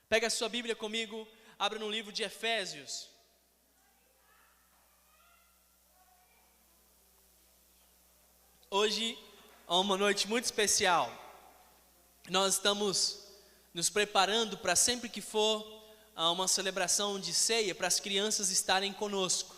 Pega a sua Bíblia comigo, abra no livro de Efésios. Hoje é uma noite muito especial. Nós estamos nos preparando para sempre que for uma celebração de ceia, para as crianças estarem conosco,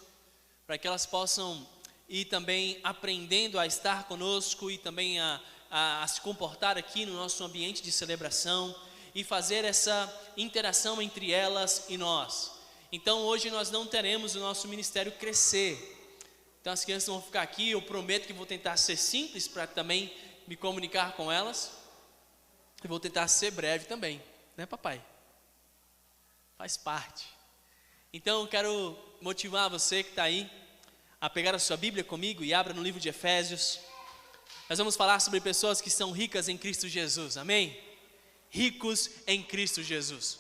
para que elas possam ir também aprendendo a estar conosco e também a se comportar aqui no nosso ambiente de celebração e fazer essa interação entre elas e nós. Então hoje nós não teremos o nosso ministério crescer. Então as crianças vão ficar aqui, eu prometo que vou tentar ser simples para também me comunicar com elas. E vou tentar ser breve também, né, papai? Faz parte. Então eu quero motivar você que está aí a pegar a sua Bíblia comigo e abra no livro de Efésios. Nós vamos falar sobre pessoas que são ricas em Cristo Jesus, amém? Ricos em Cristo Jesus.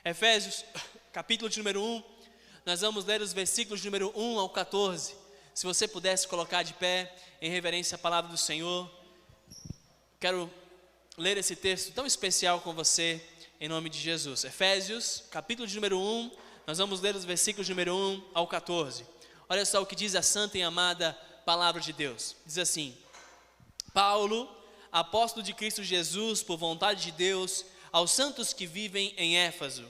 Efésios, capítulo de número 1, nós vamos ler os versículos de número 1 ao 14. Se você pudesse colocar de pé em reverência à palavra do Senhor, quero ler esse texto tão especial com você, em nome de Jesus. Efésios, capítulo de número 1, nós vamos ler os versículos de número 1 ao 14. Olha só o que diz a santa e amada palavra de Deus. Diz assim: Paulo, apóstolo de Cristo Jesus, por vontade de Deus, aos santos que vivem em Éfeso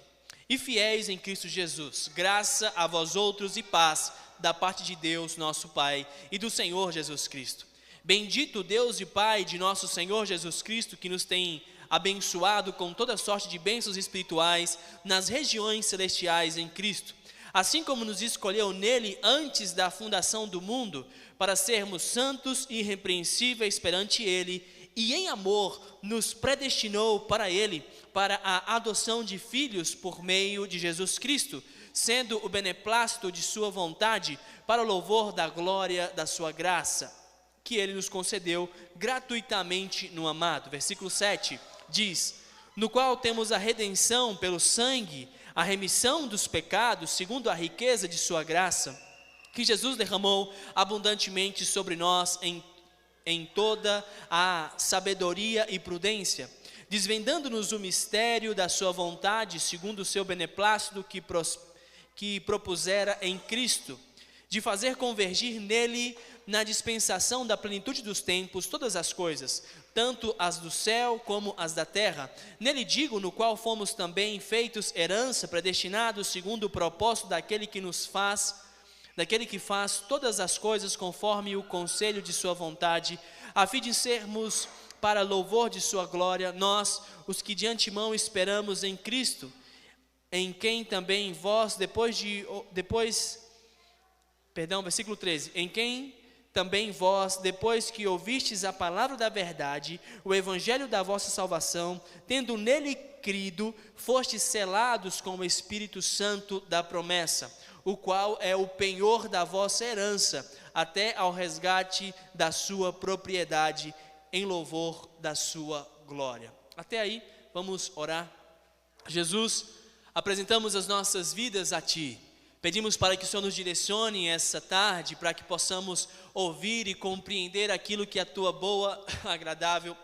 e fiéis em Cristo Jesus, graça a vós outros e paz da parte de Deus, nosso Pai, e do Senhor Jesus Cristo. Bendito Deus e Pai de nosso Senhor Jesus Cristo, que nos tem abençoado com toda sorte de bênçãos espirituais nas regiões celestiais em Cristo, assim como nos escolheu nele antes da fundação do mundo, para sermos santos e irrepreensíveis perante ele, e em amor nos predestinou para ele, para a adoção de filhos por meio de Jesus Cristo, sendo o beneplácito de sua vontade, para o louvor da glória da sua graça, que ele nos concedeu gratuitamente no amado. Versículo 7 diz: no qual temos a redenção pelo sangue, a remissão dos pecados, segundo a riqueza de sua graça, que Jesus derramou abundantemente sobre nós em toda a sabedoria e prudência, desvendando-nos o mistério da sua vontade, segundo o seu beneplácito que propusera em Cristo, de fazer convergir nele, na dispensação da plenitude dos tempos, todas as coisas, tanto as do céu como as da terra. Nele digo, no qual fomos também feitos herança, predestinados segundo o propósito daquele que faz todas as coisas conforme o conselho de sua vontade, a fim de sermos para louvor de sua glória, nós, os que de antemão esperamos em Cristo, em quem também vós, versículo 13, em quem também vós, depois que ouvistes a palavra da verdade, o evangelho da vossa salvação, tendo nele crido, fostes selados com o Espírito Santo da promessa, o qual é o penhor da vossa herança, até ao resgate da sua propriedade, em louvor da sua glória. Até aí, vamos orar. Jesus, apresentamos as nossas vidas a Ti. Pedimos para que o Senhor nos direcione essa tarde, para que possamos ouvir e compreender aquilo que é a Tua boa, agradável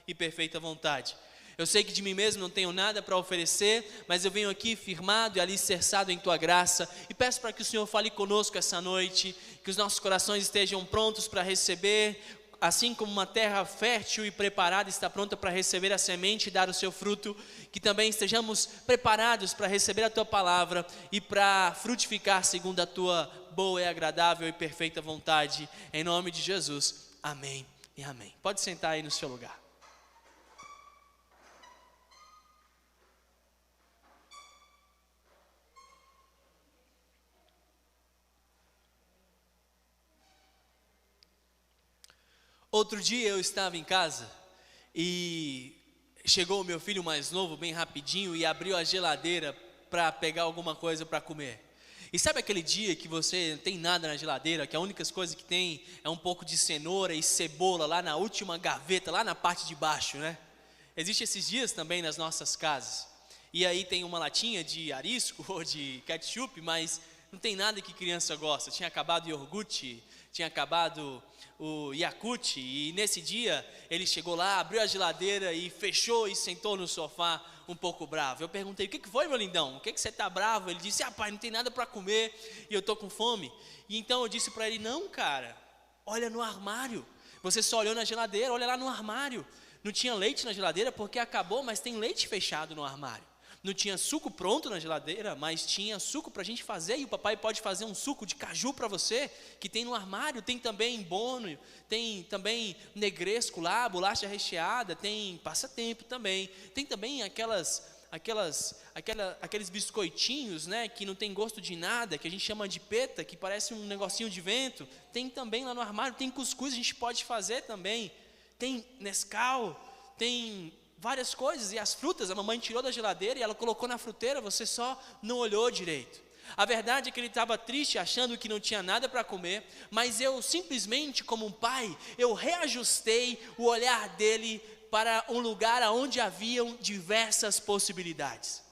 e perfeita vontade. Eu sei que de mim mesmo não tenho nada para oferecer, mas eu venho aqui firmado e alicerçado em Tua graça, e peço para que o Senhor fale conosco essa noite, que os nossos corações estejam prontos para receber, assim como uma terra fértil e preparada está pronta para receber a semente e dar o seu fruto, que também estejamos preparados para receber a Tua palavra e para frutificar segundo a Tua boa e agradável e perfeita vontade, em nome de Jesus, amém e amém. Pode sentar aí no seu lugar. Outro dia eu estava em casa e chegou o meu filho mais novo, bem rapidinho, e abriu a geladeira para pegar alguma coisa para comer. E sabe aquele dia que você não tem nada na geladeira, que a única coisa que tem é um pouco de cenoura e cebola lá na última gaveta, lá na parte de baixo, né? Existem esses dias também nas nossas casas. E aí tem uma latinha de arisco ou de ketchup, mas não tem nada que criança gosta. Tinha acabado o iogurte, tinha acabado o Yakult, e nesse dia ele chegou lá, abriu a geladeira e fechou e sentou no sofá um pouco bravo. Eu perguntei: o que foi, meu lindão? O que você está bravo? Ele disse: pai, não tem nada para comer e eu estou com fome. E então eu disse para ele: não, cara, olha no armário. Você só olhou na geladeira, olha lá no armário. Não tinha leite na geladeira porque acabou, mas tem leite fechado no armário. Não tinha suco pronto na geladeira, mas tinha suco para a gente fazer, e o papai pode fazer um suco de caju para você, que tem no armário. Tem também bono, tem também negresco lá, bolacha recheada, tem passatempo também. Tem também aqueles biscoitinhos, né, que não tem gosto de nada, que a gente chama de peta, que parece um negocinho de vento. Tem também lá no armário. Tem cuscuz, a gente pode fazer também. Tem Nescau, tem várias coisas. E as frutas, a mamãe tirou da geladeira e ela colocou na fruteira, você só não olhou direito. A verdade é que ele estava triste, achando que não tinha nada para comer, mas eu simplesmente, como um pai, eu reajustei o olhar dele para um lugar onde haviam diversas possibilidades.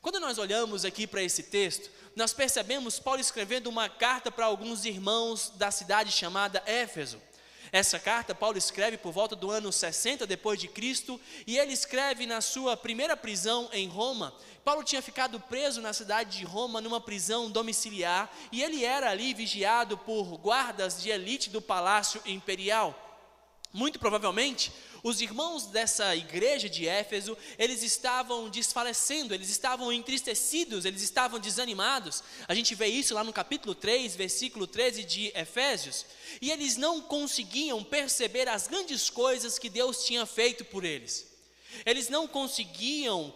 Quando nós olhamos aqui para esse texto, nós percebemos Paulo escrevendo uma carta para alguns irmãos da cidade chamada Éfeso. Essa carta Paulo escreve por volta do ano 60 depois de Cristo, e ele escreve na sua primeira prisão em Roma. Paulo tinha ficado preso na cidade de Roma numa prisão domiciliar, e ele era ali vigiado por guardas de elite do palácio imperial. Muito provavelmente, os irmãos dessa igreja de Éfeso, eles estavam desfalecendo, eles estavam entristecidos, eles estavam desanimados. A gente vê isso lá no capítulo 3, versículo 13 de Efésios. E eles não conseguiam perceber as grandes coisas que Deus tinha feito por eles. Eles não conseguiam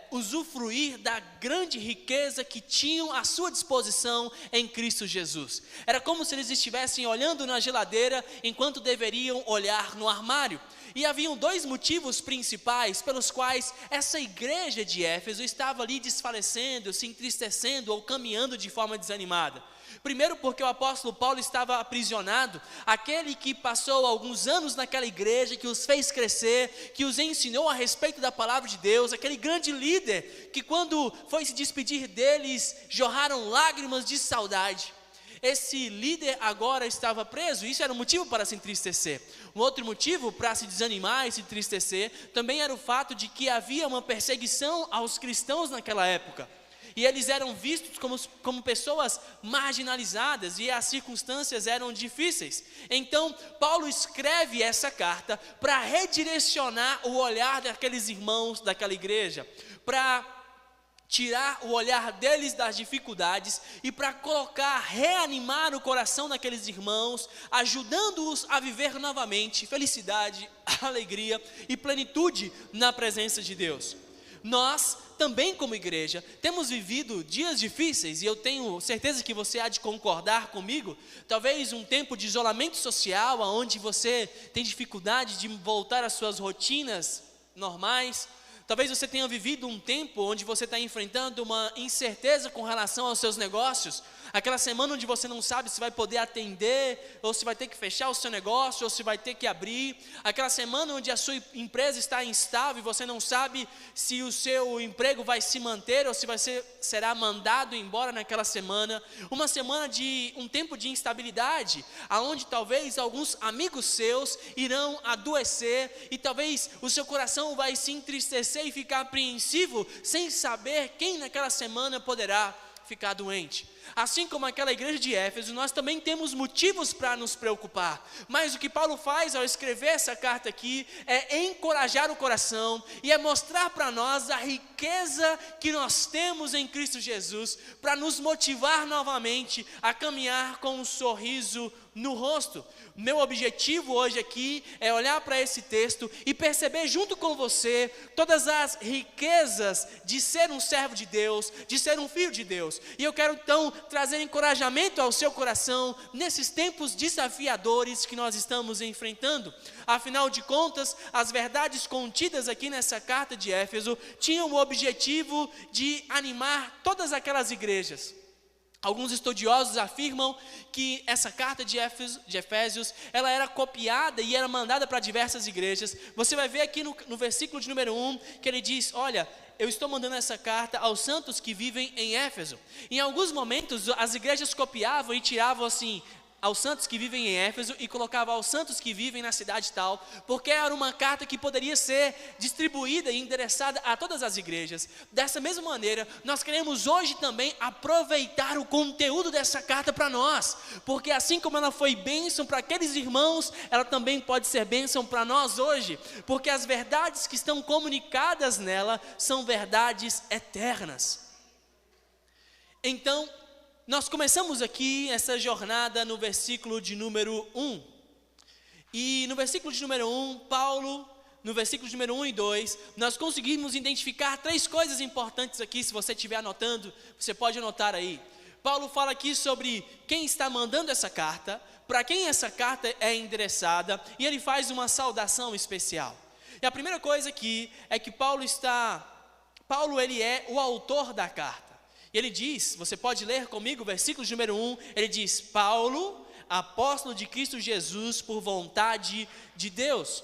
usufruir da grande riqueza que tinham à sua disposição em Cristo Jesus. Era como se eles estivessem olhando na geladeira enquanto deveriam olhar no armário. E haviam dois motivos principais pelos quais essa igreja de Éfeso estava ali desfalecendo, se entristecendo ou caminhando de forma desanimada. Primeiro, porque o apóstolo Paulo estava aprisionado, aquele que passou alguns anos naquela igreja, que os fez crescer, que os ensinou a respeito da palavra de Deus, aquele grande líder, que quando foi se despedir deles, jorraram lágrimas de saudade. Esse líder agora estava preso, isso era um motivo para se entristecer. Um outro motivo para se desanimar e se entristecer, também era o fato de que havia uma perseguição aos cristãos naquela época. E eles eram vistos como pessoas marginalizadas, e as circunstâncias eram difíceis. Então, Paulo escreve essa carta para redirecionar o olhar daqueles irmãos daquela igreja, para tirar o olhar deles das dificuldades e para reanimar o coração daqueles irmãos, ajudando-os a viver novamente felicidade, alegria e plenitude na presença de Deus. Nós também, como igreja, temos vivido dias difíceis, e eu tenho certeza que você há de concordar comigo. Talvez um tempo de isolamento social, onde você tem dificuldade de voltar às suas rotinas normais. Talvez você tenha vivido um tempo onde você está enfrentando uma incerteza com relação aos seus negócios. Aquela semana onde você não sabe se vai poder atender, ou se vai ter que fechar o seu negócio, ou se vai ter que abrir. Aquela semana onde a sua empresa está instável e você não sabe se o seu emprego vai se manter ou se será mandado embora naquela semana. Uma semana de um tempo de instabilidade, aonde talvez alguns amigos seus irão adoecer, e talvez o seu coração vai se entristecer e ficar apreensivo, sem saber quem naquela semana poderá ficar doente. Assim como aquela igreja de Éfeso, nós também temos motivos para nos preocupar. Mas o que Paulo faz ao escrever essa carta aqui é encorajar o coração e é mostrar para nós a riqueza que nós temos em Cristo Jesus, para nos motivar novamente a caminhar com um sorriso no rosto. Meu objetivo hoje aqui é olhar para esse texto e perceber junto com você todas as riquezas de ser um servo de Deus, de ser um filho de Deus. E eu quero então trazer encorajamento ao seu coração nesses tempos desafiadores que nós estamos enfrentando. Afinal de contas, as verdades contidas aqui nessa carta de Éfeso tinham o objetivo de animar todas aquelas igrejas. Alguns estudiosos afirmam que essa carta de Efésios, ela era copiada e era mandada para diversas igrejas. Você vai ver aqui no versículo de número 1, que ele diz: olha, eu estou mandando essa carta aos santos que vivem em Éfeso. Em alguns momentos, as igrejas copiavam e tiravam assim: aos santos que vivem em Éfeso e colocava aos santos que vivem na cidade tal, porque era uma carta que poderia ser distribuída e endereçada a todas as igrejas. Dessa mesma maneira, nós queremos hoje também aproveitar o conteúdo dessa carta para nós, porque assim como ela foi bênção para aqueles irmãos, ela também pode ser bênção para nós hoje, porque as verdades que estão comunicadas nela são verdades eternas. Então, nós começamos aqui essa jornada no versículo de número 1. E no versículo de número 1, Paulo, no versículo de número 1 e 2, nós conseguimos identificar 3 coisas importantes aqui. Se você estiver anotando, você pode anotar aí. Paulo fala aqui sobre quem está mandando essa carta, para quem essa carta é endereçada, e ele faz uma saudação especial. E a primeira coisa aqui é que Paulo ele é o autor da carta. E ele diz, você pode ler comigo o versículo de número 1, ele diz: Paulo, apóstolo de Cristo Jesus por vontade de Deus.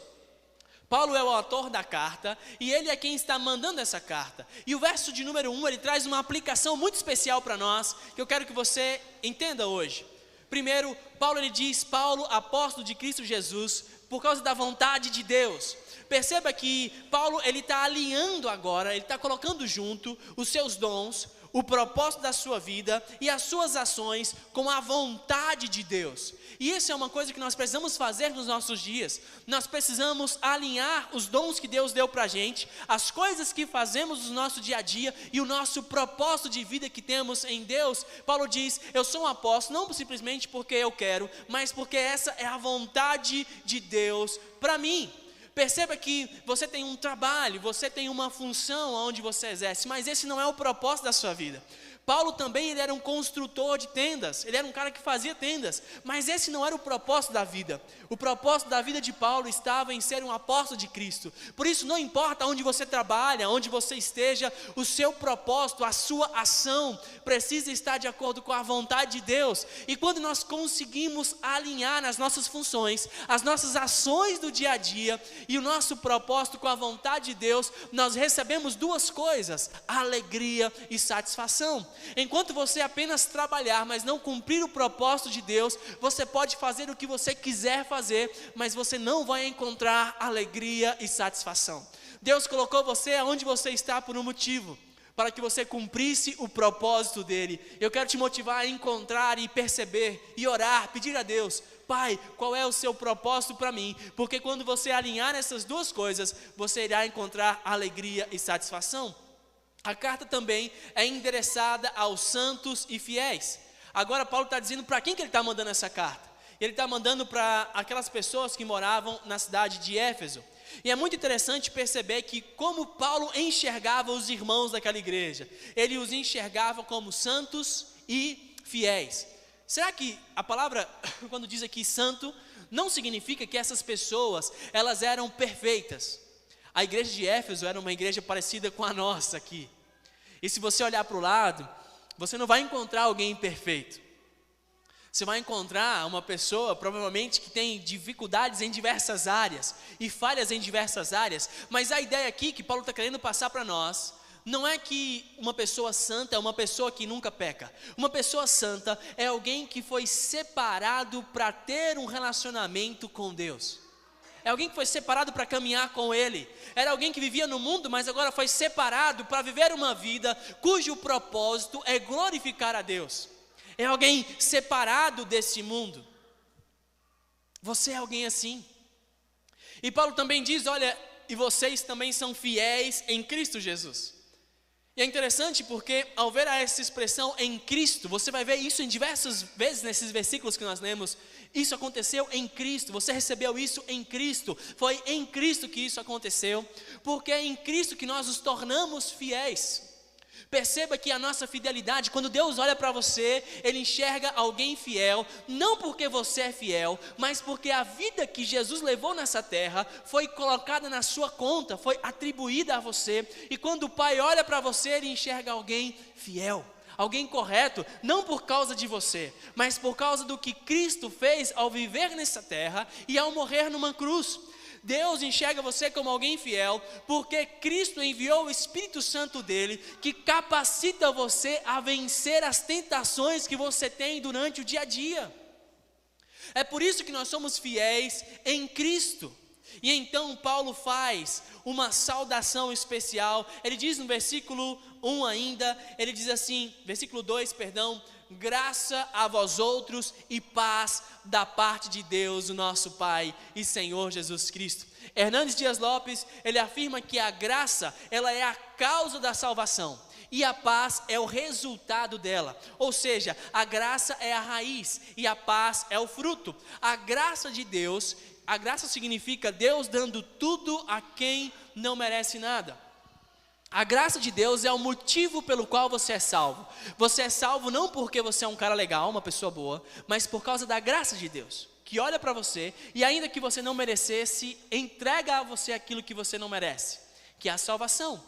Paulo é o autor da carta e ele é quem está mandando essa carta. E o verso de número 1, ele traz uma aplicação muito especial para nós, que eu quero que você entenda hoje. Primeiro, Paulo ele diz: Paulo, apóstolo de Cristo Jesus, por causa da vontade de Deus. Perceba que Paulo ele está alinhando agora, ele está colocando junto os seus dons, o propósito da sua vida e as suas ações com a vontade de Deus. E isso é uma coisa que nós precisamos fazer nos nossos dias. Nós precisamos alinhar os dons que Deus deu para a gente, as coisas que fazemos no nosso dia a dia e o nosso propósito de vida que temos em Deus. Paulo diz: eu sou um apóstolo não simplesmente porque eu quero, mas porque essa é a vontade de Deus para mim. Perceba que você tem um trabalho, você tem uma função onde você exerce, mas esse não é o propósito da sua vida. Paulo também ele era um construtor de tendas, ele era um cara que fazia tendas, mas esse não era o propósito da vida. O propósito da vida de Paulo estava em ser um apóstolo de Cristo. Por isso não importa onde você trabalha, onde você esteja, o seu propósito, a sua ação precisa estar de acordo com a vontade de Deus. E quando nós conseguimos alinhar as nossas funções, as nossas ações do dia a dia e o nosso propósito com a vontade de Deus, nós recebemos 2 coisas: alegria e satisfação. Enquanto você apenas trabalhar, mas não cumprir o propósito de Deus, você pode fazer o que você quiser fazer, mas você não vai encontrar alegria e satisfação. Deus colocou você onde você está por um motivo, para que você cumprisse o propósito dele. Eu quero te motivar a encontrar e perceber e orar, pedir a Deus: Pai, qual é o seu propósito para mim? Porque quando você alinhar essas 2 coisas, você irá encontrar alegria e satisfação. A carta também é endereçada aos santos e fiéis. Agora Paulo está dizendo para quem que ele está mandando essa carta. Ele está mandando para aquelas pessoas que moravam na cidade de Éfeso. E é muito interessante perceber que como Paulo enxergava os irmãos daquela igreja. Ele os enxergava como santos e fiéis. Será que a palavra, quando diz aqui santo, não significa que essas pessoas, elas eram perfeitas? A igreja de Éfeso era uma igreja parecida com a nossa aqui. E se você olhar para o lado, você não vai encontrar alguém perfeito. Você vai encontrar uma pessoa provavelmente que tem dificuldades em diversas áreas e falhas em diversas áreas. Mas a ideia aqui que Paulo está querendo passar para nós não é que uma pessoa santa é uma pessoa que nunca peca. Uma pessoa santa é alguém que foi separado para ter um relacionamento com Deus. É alguém que foi separado para caminhar com Ele. Era alguém que vivia no mundo, mas agora foi separado para viver uma vida cujo propósito é glorificar a Deus. É alguém separado desse mundo. Você é alguém assim. E Paulo também diz: olha, e vocês também são fiéis em Cristo Jesus. E é interessante porque ao ver essa expressão em Cristo, você vai ver isso em diversas vezes nesses versículos que nós lemos. Isso aconteceu em Cristo, você recebeu isso em Cristo, foi em Cristo que isso aconteceu, porque é em Cristo que nós nos tornamos fiéis. Perceba que a nossa fidelidade, quando Deus olha para você, Ele enxerga alguém fiel, não porque você é fiel, mas porque a vida que Jesus levou nessa terra foi colocada na sua conta, foi atribuída a você. E quando o Pai olha para você, Ele enxerga alguém fiel, alguém correto, não por causa de você, mas por causa do que Cristo fez ao viver nessa terra e ao morrer numa cruz. Deus enxerga você como alguém fiel, porque Cristo enviou o Espírito Santo dele, que capacita você a vencer as tentações que você tem durante o dia a dia. É por isso que nós somos fiéis em Cristo. E então Paulo faz uma saudação especial. Ele diz no versículo 1 ainda, ele diz assim, versículo 2, perdão: graça a vós outros e paz da parte de Deus, o nosso Pai e Senhor Jesus Cristo. Hernandes Dias Lopes, ele afirma que a graça, ela é a causa da salvação e a paz é o resultado dela. Ou seja, a graça é a raiz e a paz é o fruto. A graça de Deus, a graça significa Deus dando tudo a quem não merece nada. A graça de Deus é o motivo pelo qual você é salvo. Você é salvo não porque você é um cara legal, uma pessoa boa, mas por causa da graça de Deus, que olha para você e ainda que você não merecesse, entrega a você aquilo que você não merece, que é a salvação.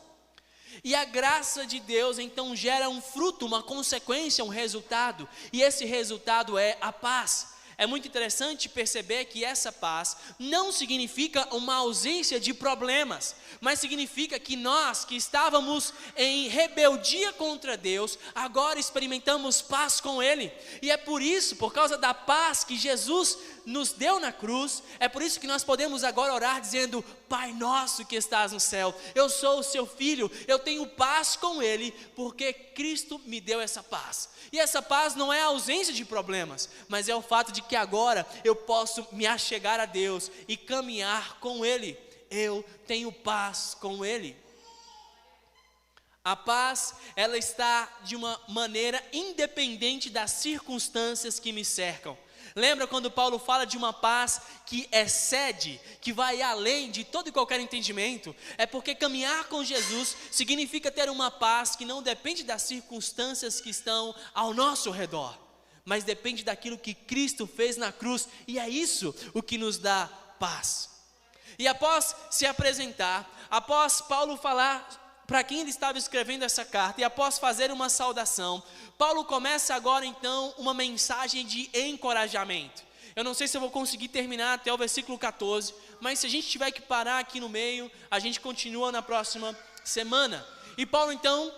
E a graça de Deus então gera um fruto, uma consequência, um resultado, e esse resultado é a paz. É muito interessante perceber que essa paz não significa uma ausência de problemas, mas significa que nós que estávamos em rebeldia contra Deus, agora experimentamos paz com Ele. E é por isso, por causa da paz que Jesus nos deu na cruz, é por isso que nós podemos agora orar dizendo: Pai nosso que estás no céu, eu sou o seu filho, eu tenho paz com Ele, porque Cristo me deu essa paz. E essa paz não é a ausência de problemas, mas é o fato de que agora eu posso me achegar a Deus e caminhar com Ele. Eu tenho paz com Ele. A paz, ela está de uma maneira independente das circunstâncias que me cercam. Lembra quando Paulo fala de uma paz que excede, que vai além de todo e qualquer entendimento? É porque caminhar com Jesus significa ter uma paz que não depende das circunstâncias que estão ao nosso redor, mas depende daquilo que Cristo fez na cruz, e é isso o que nos dá paz. E após se apresentar, após Paulo falar para quem ele estava escrevendo essa carta, e após fazer uma saudação, Paulo começa agora então uma mensagem de encorajamento. Eu não sei se eu vou conseguir terminar até o versículo 14, mas se a gente tiver que parar aqui no meio, a gente continua na próxima semana. E Paulo então,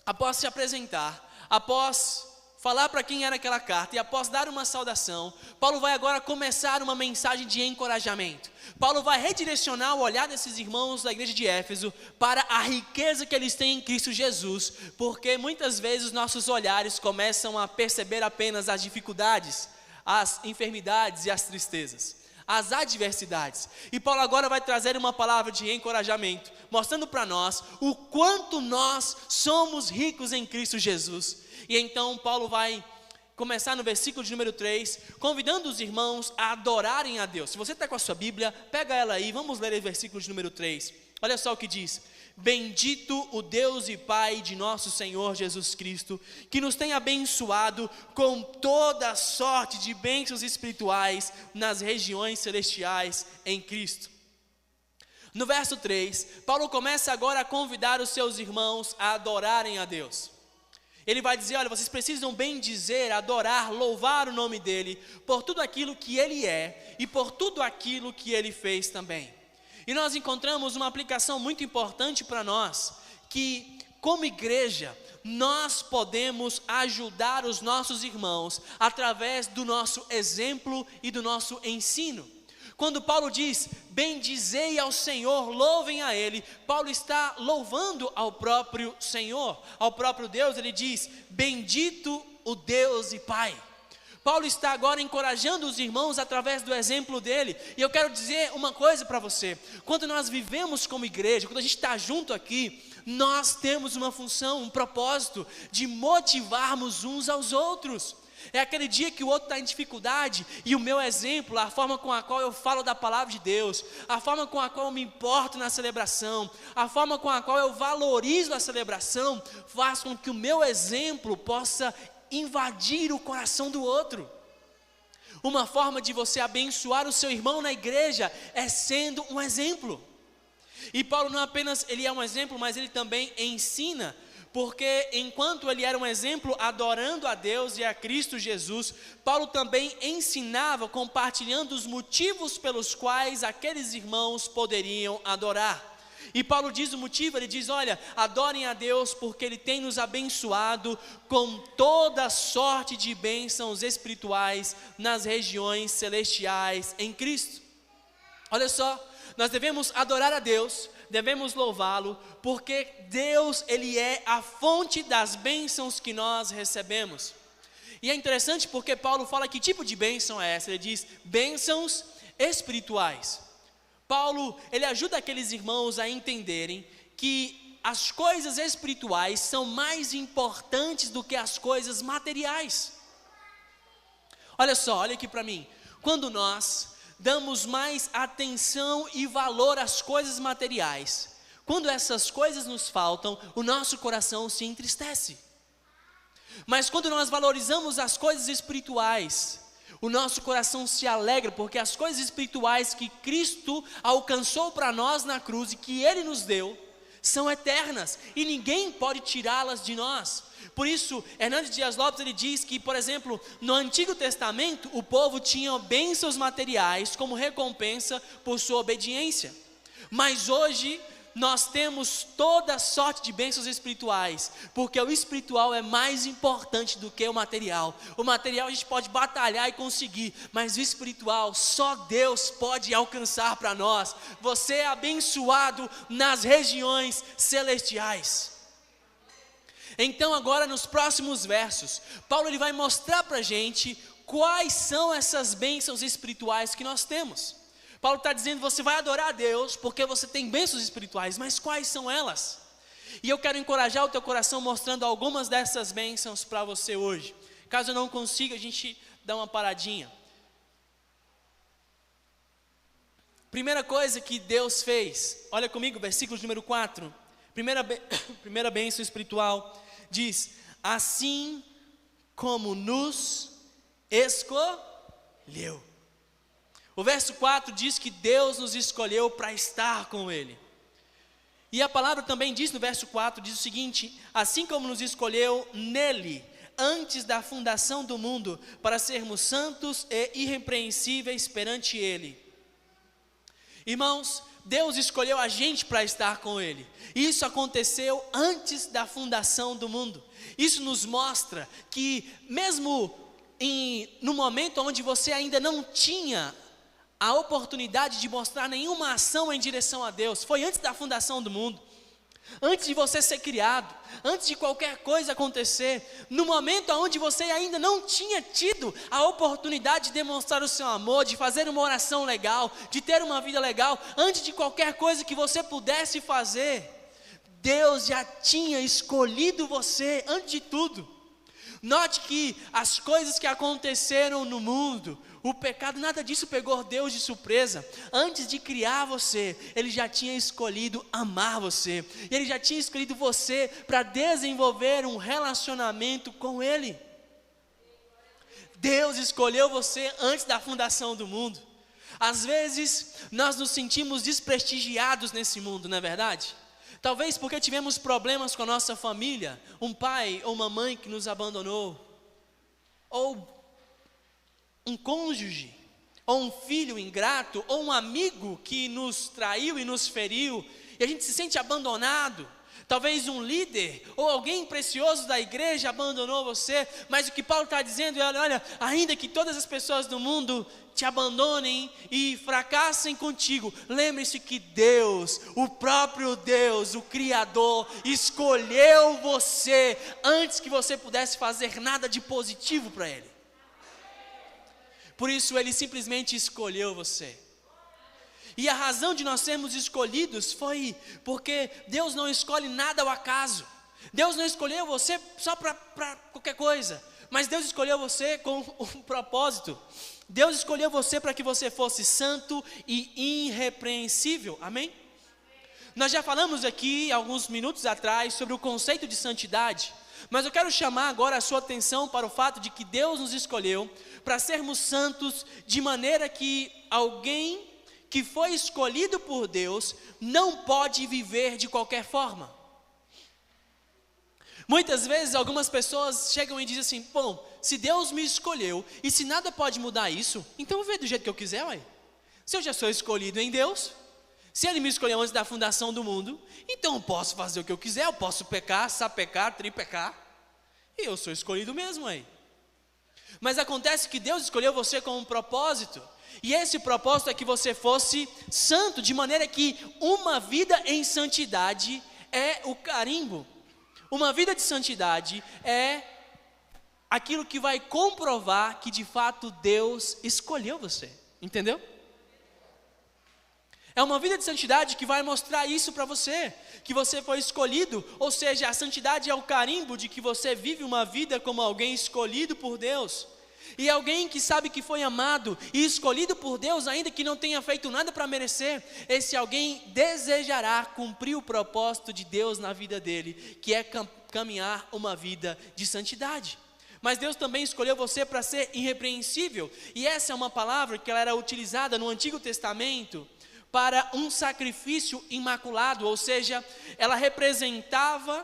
após se apresentar, após falar para quem era aquela carta e após dar uma saudação, Paulo vai agora começar uma mensagem de encorajamento. Paulo vai redirecionar o olhar desses irmãos da igreja de Éfeso para a riqueza que eles têm em Cristo Jesus, porque muitas vezes nossos olhares começam a perceber apenas as dificuldades, as enfermidades e as tristezas, as adversidades. E Paulo agora vai trazer uma palavra de encorajamento, mostrando para nós o quanto nós somos ricos em Cristo Jesus. E então Paulo vai começar no versículo de número 3, convidando os irmãos a adorarem a Deus. Se você está com a sua Bíblia, pega ela aí, vamos ler o versículo de número 3. Olha só o que diz: bendito o Deus e Pai de nosso Senhor Jesus Cristo, que nos tem abençoado com toda sorte de bênçãos espirituais nas regiões celestiais em Cristo. No verso 3, Paulo começa agora a convidar os seus irmãos a adorarem a Deus. Ele vai dizer: olha, vocês precisam bendizer, adorar, louvar o nome dEle por tudo aquilo que Ele é e por tudo aquilo que Ele fez também. E nós encontramos uma aplicação muito importante para nós, que como igreja, nós podemos ajudar os nossos irmãos através do nosso exemplo e do nosso ensino. Quando Paulo diz, bendizei ao Senhor, louvem a Ele, Paulo está louvando ao próprio Senhor, ao próprio Deus. Ele diz, bendito o Deus e Pai. Paulo está agora encorajando os irmãos através do exemplo dele. E eu quero dizer uma coisa para você: quando nós vivemos como igreja, quando a gente está junto aqui, nós temos uma função, um propósito de motivarmos uns aos outros. É aquele dia que o outro está em dificuldade e o meu exemplo, a forma com a qual eu falo da palavra de Deus, a forma com a qual eu me importo na celebração, a forma com a qual eu valorizo a celebração, faz com que o meu exemplo possa invadir o coração do outro. Uma forma de você abençoar o seu irmão na igreja é sendo um exemplo. E Paulo não apenas ele é um exemplo, mas ele também ensina. Porque enquanto ele era um exemplo adorando a Deus e a Cristo Jesus, Paulo também ensinava, compartilhando os motivos pelos quais aqueles irmãos poderiam adorar. E Paulo diz o motivo, ele diz, olha, adorem a Deus porque Ele tem nos abençoado com toda sorte de bênçãos espirituais nas regiões celestiais em Cristo. Olha só, nós devemos adorar a Deus, devemos louvá-lo, porque Deus, Ele é a fonte das bênçãos que nós recebemos. E é interessante porque Paulo fala que tipo de bênção é essa, ele diz, bênçãos espirituais. Paulo, ele ajuda aqueles irmãos a entenderem que as coisas espirituais são mais importantes do que as coisas materiais. Olha só, olha aqui para mim. Quando nós damos mais atenção e valor às coisas materiais, quando essas coisas nos faltam, o nosso coração se entristece. Mas quando nós valorizamos as coisas espirituais, o nosso coração se alegra, porque as coisas espirituais que Cristo alcançou para nós na cruz e que Ele nos deu, são eternas e ninguém pode tirá-las de nós. Por isso, Hernandes Dias Lopes, ele diz que, por exemplo, no Antigo Testamento, o povo tinha bênçãos materiais como recompensa por sua obediência. Mas hoje, nós temos toda sorte de bênçãos espirituais, porque o espiritual é mais importante do que o material. O material a gente pode batalhar e conseguir, mas o espiritual só Deus pode alcançar para nós. Você é abençoado nas regiões celestiais. Então agora nos próximos versos, Paulo ele vai mostrar para a gente quais são essas bênçãos espirituais que nós temos. Paulo está dizendo, você vai adorar a Deus porque você tem bênçãos espirituais, mas quais são elas? E eu quero encorajar o teu coração mostrando algumas dessas bênçãos para você hoje. Caso eu não consiga, a gente dá uma paradinha. Primeira coisa que Deus fez, olha comigo, versículo número 4. Primeira bênção espiritual diz, assim como nos escolheu. O verso 4 diz que Deus nos escolheu para estar com Ele. E a palavra também diz no verso 4, diz o seguinte, assim como nos escolheu nele, antes da fundação do mundo, para sermos santos e irrepreensíveis perante Ele. Irmãos, Deus escolheu a gente para estar com Ele. Isso aconteceu antes da fundação do mundo. Isso nos mostra que mesmo no momento onde você ainda não tinha a oportunidade de mostrar nenhuma ação em direção a Deus, foi antes da fundação do mundo, antes de você ser criado, antes de qualquer coisa acontecer, no momento onde você ainda não tinha tido a oportunidade de demonstrar o seu amor, de fazer uma oração legal, de ter uma vida legal, antes de qualquer coisa que você pudesse fazer, Deus já tinha escolhido você antes de tudo. Note que as coisas que aconteceram no mundo, o pecado, nada disso pegou Deus de surpresa. Antes de criar você, Ele já tinha escolhido amar você. Ele já tinha escolhido você para desenvolver um relacionamento com Ele. Deus escolheu você antes da fundação do mundo. Às vezes, nós nos sentimos desprestigiados nesse mundo, não é verdade? Talvez porque tivemos problemas com a nossa família, um pai ou uma mãe que nos abandonou, ou um cônjuge, ou um filho ingrato, ou um amigo que nos traiu e nos feriu, e a gente se sente abandonado. Talvez um líder, ou alguém precioso da igreja abandonou você, mas o que Paulo está dizendo é, olha, ainda que todas as pessoas do mundo te abandonem e fracassem contigo, lembre-se que Deus, o próprio Deus, o Criador, escolheu você, antes que você pudesse fazer nada de positivo para Ele. Por isso Ele simplesmente escolheu você. E a razão de nós sermos escolhidos foi porque Deus não escolhe nada ao acaso. Deus não escolheu você só para qualquer coisa, mas Deus escolheu você com um propósito. Deus escolheu você para que você fosse santo e irrepreensível, amém? Nós já falamos aqui, alguns minutos atrás, sobre o conceito de santidade, mas eu quero chamar agora a sua atenção para o fato de que Deus nos escolheu para sermos santos, de maneira que alguém que foi escolhido por Deus não pode viver de qualquer forma. Muitas vezes algumas pessoas chegam e dizem assim, bom, se Deus me escolheu e se nada pode mudar isso, então eu vou viver do jeito que eu quiser, ué. Se eu já sou escolhido em Deus, Se Ele me escolheu antes da fundação do mundo, então eu posso fazer o que eu quiser, eu posso pecar, sapecar, tripecar, e eu sou escolhido mesmo aí. Mas acontece que Deus escolheu você com um propósito, e esse propósito é que você fosse santo, de maneira que uma vida em santidade é o carimbo. Uma vida de santidade é aquilo que vai comprovar que de fato Deus escolheu você, entendeu? É uma vida de santidade que vai mostrar isso para você, que você foi escolhido, ou seja, a santidade é o carimbo de que você vive uma vida como alguém escolhido por Deus. E alguém que sabe que foi amado e escolhido por Deus, ainda que não tenha feito nada para merecer, esse alguém desejará cumprir o propósito de Deus na vida dele, que é caminhar uma vida de santidade. Mas Deus também escolheu você para ser irrepreensível, e essa é uma palavra que ela era utilizada no Antigo Testamento para um sacrifício imaculado, ou seja, ela representava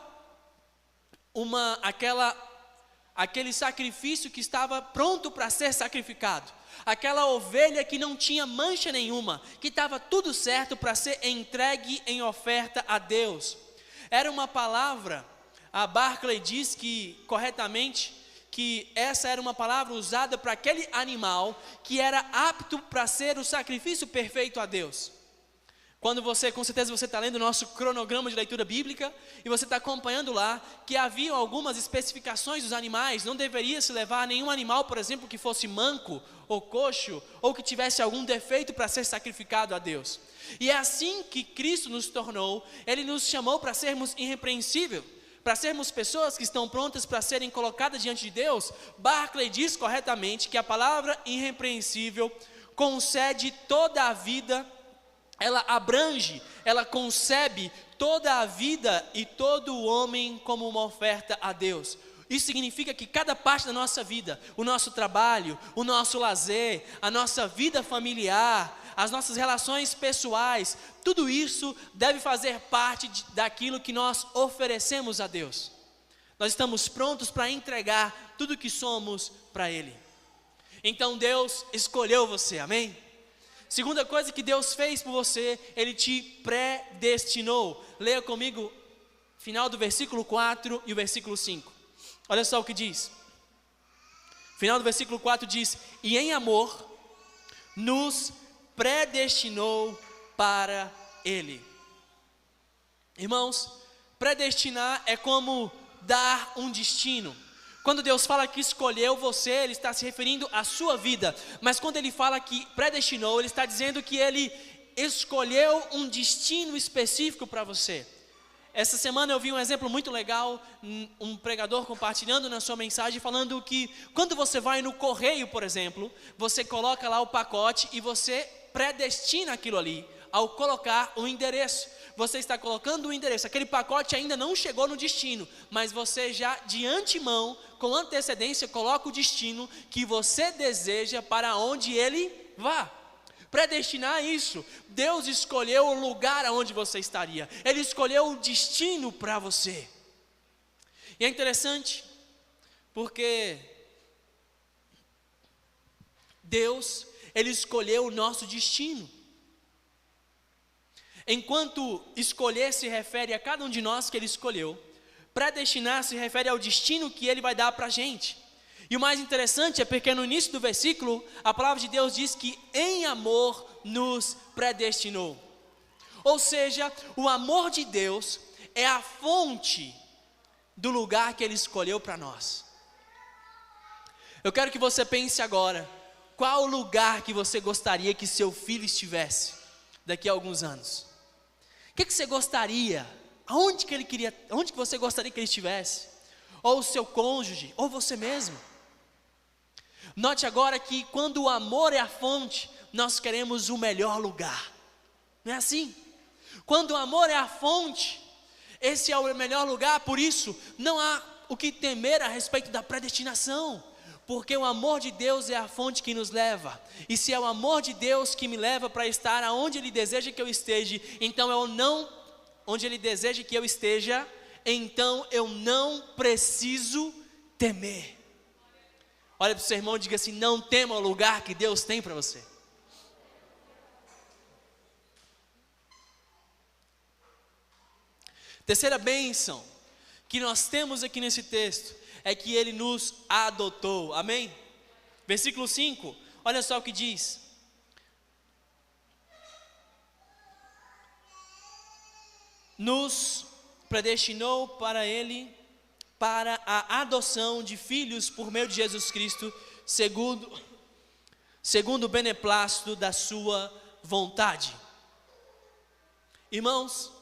aquele sacrifício que estava pronto para ser sacrificado, aquela ovelha que não tinha mancha nenhuma, que estava tudo certo para ser entregue em oferta a Deus. Era uma palavra, a Barclay diz que corretamente, que essa era uma palavra usada para aquele animal que era apto para ser o sacrifício perfeito a Deus. Quando você, com certeza você está lendo o nosso cronograma de leitura bíblica, e você está acompanhando lá, que havia algumas especificações dos animais, não deveria se levar nenhum animal, por exemplo, que fosse manco, ou coxo, ou que tivesse algum defeito para ser sacrificado a Deus. E é assim que Cristo nos tornou, Ele nos chamou para sermos irrepreensíveis, para sermos pessoas que estão prontas para serem colocadas diante de Deus. Barclay diz corretamente que a palavra irrepreensível concede toda a vida, ela abrange, ela concebe toda a vida e todo o homem como uma oferta a Deus. Isso significa que cada parte da nossa vida, o nosso trabalho, o nosso lazer, a nossa vida familiar, as nossas relações pessoais, tudo isso deve fazer parte daquilo que nós oferecemos a Deus. Nós estamos prontos para entregar tudo o que somos para Ele. Então Deus escolheu você, amém? Segunda coisa que Deus fez por você, Ele te predestinou. Leia comigo, final do versículo 4 e o versículo 5. Olha só o que diz. Final do versículo 4 diz: e em amor nos predestinou para Ele. Irmãos, predestinar é como dar um destino. Quando Deus fala que escolheu você, Ele está se referindo à sua vida. Mas quando Ele fala que predestinou, Ele está dizendo que Ele escolheu um destino específico para você. Essa semana eu vi um exemplo muito legal, um pregador compartilhando na sua mensagem, falando que quando você vai no correio, por exemplo, você coloca lá o pacote e você predestina aquilo ali, ao colocar o endereço. Você está colocando o endereço, aquele pacote ainda não chegou no destino, mas você já de antemão, com antecedência, coloca o destino que você deseja para onde ele vá. Predestinar isso, Deus escolheu o lugar aonde você estaria, Ele escolheu o destino para você. E é interessante, porque Deus, Ele escolheu o nosso destino. Enquanto escolher se refere a cada um de nós que Ele escolheu, predestinar se refere ao destino que Ele vai dar para a gente. E o mais interessante é porque no início do versículo, a palavra de Deus diz que em amor nos predestinou. Ou seja, o amor de Deus é a fonte do lugar que Ele escolheu para nós. Eu quero que você pense agora, qual o lugar que você gostaria que seu filho estivesse daqui a alguns anos? O que você gostaria? Onde que você gostaria que ele estivesse? Ou o seu cônjuge, ou você mesmo? Note agora que quando o amor é a fonte, nós queremos o melhor lugar. Não é assim? Quando o amor é a fonte, esse é o melhor lugar. Por isso, não há o que temer a respeito da predestinação. Porque o amor de Deus é a fonte que nos leva. E se é o amor de Deus que me leva para estar aonde Ele deseja que eu esteja, então onde Ele deseja que eu esteja, então eu não preciso temer. Olha para o seu irmão e diga assim: não tema o lugar que Deus tem para você. Terceira bênção que nós temos aqui nesse texto é que Ele nos adotou, amém? Versículo 5, olha só o que diz: nos predestinou para Ele, para a adoção de filhos por meio de Jesus Cristo, segundo o beneplácito da sua vontade. Irmãos,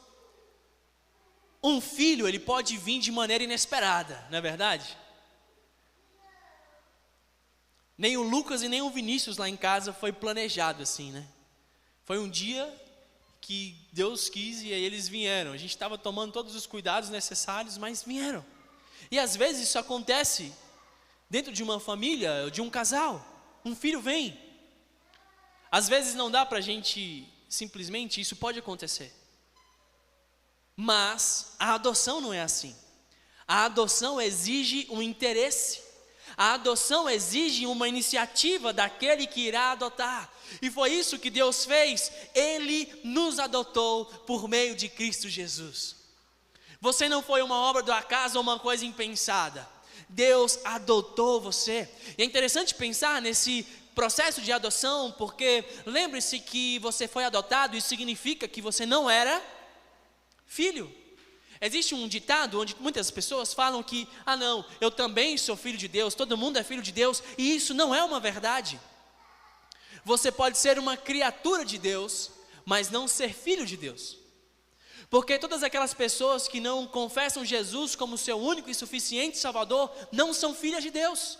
um filho, ele pode vir de maneira inesperada, não é verdade? Nem o Lucas e nem o Vinícius lá em casa foi planejado assim, né? Foi um dia que Deus quis e aí eles vieram. A gente estava tomando todos os cuidados necessários, mas vieram. E às vezes isso acontece dentro de uma família, de um casal. Um filho vem. Às vezes não dá para a gente simplesmente, isso pode acontecer. Mas a adoção não é assim. A adoção exige um interesse. A adoção exige uma iniciativa daquele que irá adotar. E foi isso que Deus fez. Ele nos adotou por meio de Cristo Jesus. Você não foi uma obra do acaso ou uma coisa impensada. Deus adotou você. E é interessante pensar nesse processo de adoção, porque lembre-se que você foi adotado, isso significa que você não era filho. Existe um ditado onde muitas pessoas falam que, não, eu também sou filho de Deus, todo mundo é filho de Deus, e isso não é uma verdade. Você pode ser uma criatura de Deus, mas não ser filho de Deus. Porque todas aquelas pessoas que não confessam Jesus como seu único e suficiente Salvador, não são filhas de Deus.